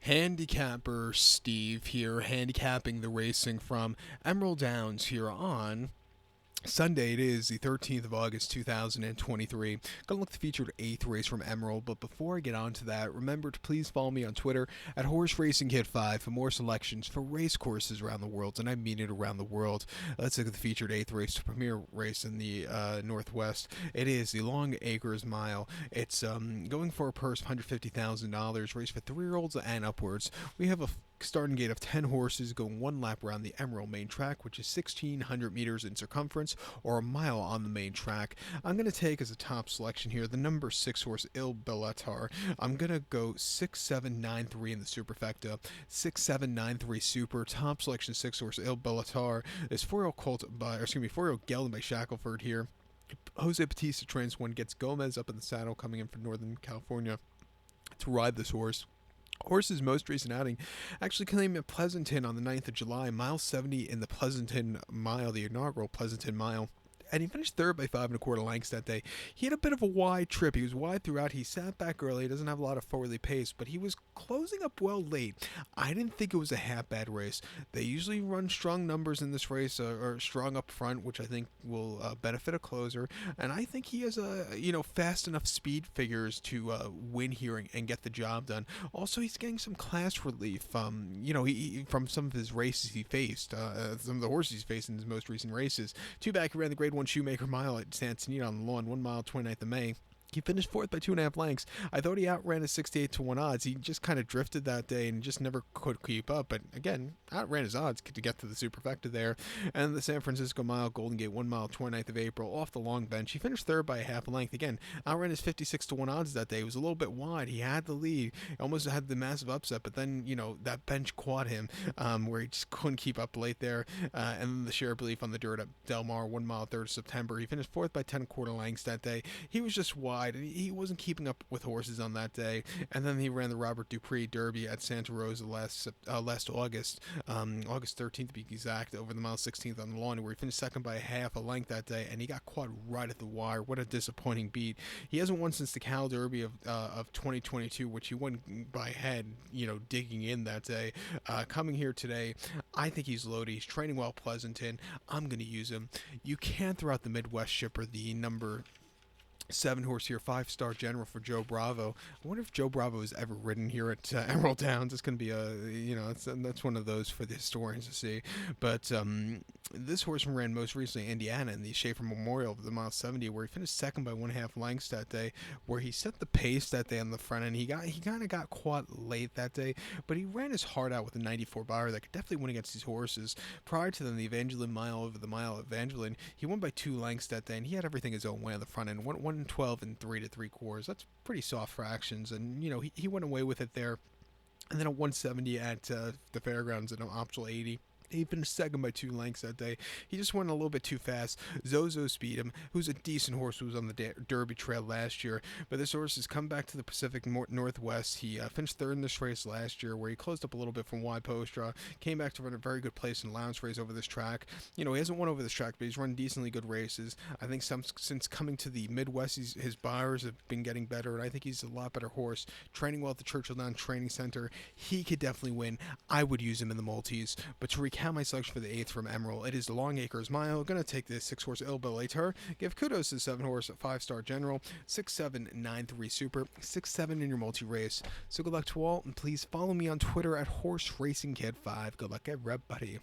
Handicapper Steve here, handicapping the racing from Emerald Downs here on Sunday. It is the 13th of August 2023. Gonna look at the featured 8th race from Emerald, but before I get on to that, remember to please follow me on Twitter at HorseRacingKid5 for more selections for race courses around the world, and I mean it around the world. Let's look at the featured 8th race, the premier race in the Northwest. It is the Longacres Mile. It's going for a purse of $150,000, race for 3-year-olds and upwards. We have a starting gate of 10 horses going one lap around the Emerald main track, which is 1,600 meters in circumference, or a mile on the main track. I'm going to take as a top selection here the number 6 horse Il Bellatar. I'm going to go 6-7-9-3 in the superfecta. 6-7-9-3 super. Top selection 6 horse Il Bellatar is 4-year-old gelding by Shackelford here. Jose Batista trains one, gets Gomez up in the saddle coming in from Northern California to ride this horse. Horse's most recent outing actually came at Pleasanton on the 9th of July, mile 70 in the Pleasanton Mile, the inaugural Pleasanton Mile. And he finished third by 5 1/4 lengths that day. He had a bit of a wide trip. He was wide throughout. He sat back early. He doesn't have a lot of forwardly pace, but he was closing up well late. I didn't think it was a half bad race. They usually run strong numbers in this race, or strong up front, which I think will benefit a closer. And I think he has fast enough speed figures to win here and get the job done. Also, he's getting some class relief. From some of his races he faced, some of the horses he's faced in his most recent races. Two back, he ran the Grade 1 Shoemaker Mile at Santanita on the lawn, 1 mile, 29th of May. He finished 4th by 2.5 lengths. I thought he outran his 68-1 odds. He just kind of drifted that day and just never could keep up. But again, outran his odds to get to the superfecta there. And the San Francisco Mile, Golden Gate, 1 mile, 29th of April, off the long bench. He finished 3rd by a half a length. Again, outran his 56-1 odds that day. It was a little bit wide. He had the lead. He almost had the massive upset, but then, that bench caught him where he just couldn't keep up late there. And then the share belief on the dirt at Del Mar, 1 mile, 3rd of September. He finished 4th by 10 1/4 lengths that day. He was just wide, and he wasn't keeping up with horses on that day. And then he ran the Robert Dupree Derby at Santa Rosa last August, August 13th to be exact, over the mile 16th on the lawn, where he finished 2nd by a half a length that day, and he got caught right at the wire. What a disappointing beat. He hasn't won since the Cal Derby of 2022, which he won by head, digging in that day. Coming here today, I think he's loaded. He's training well Pleasanton. I'm going to use him. You can't throw out the Midwest shipper, the number 7 horse here, 5-star General for Joe Bravo. I wonder if Joe Bravo has ever ridden here at Emerald Downs. It's going to be that's one of those for the historians to see. But this horse ran most recently in Indiana in the Schaefer Memorial of the mile 70, where he finished 2nd by 1.5 lengths that day, where he set the pace that day on the front end. He kind of got caught late that day, but he ran his heart out with a 94 Bauer that could definitely win against these horses. Prior to them, the Evangeline Mile, over the mile of Evangeline, he won by 2 lengths that day, and he had everything his own way on the front end. 112 and 3 3/4. That's pretty soft fractions, and he went away with it there. And then a 170 at the fairgrounds at an optional 80. He finished 2nd by 2 lengths that day. He just went a little bit too fast. Zozo Speedham, who's a decent horse, who was on the Derby Trail last year. But this horse has come back to the Pacific Northwest. He finished 3rd in this race last year, where he closed up a little bit from wide post draw. Came back to run a very good place in Lowndes race over this track. He hasn't won over this track, but he's run decently good races. I think since coming to the Midwest, his buyers have been getting better, and I think he's a lot better horse. Training well at the Churchill Downs Training Center. He could definitely win. I would use him in the multis. But to recap my selection for the 8th from Emerald, it is the Longacres Mile. Going to take the 6 horse Il Bellatar. Give kudos to the 7 horse 5-star General. 6-7-9-3 super. 6-7 in your multi race. So good luck to all, and please follow me on Twitter at HorseRacingKid5. Good luck, everybody.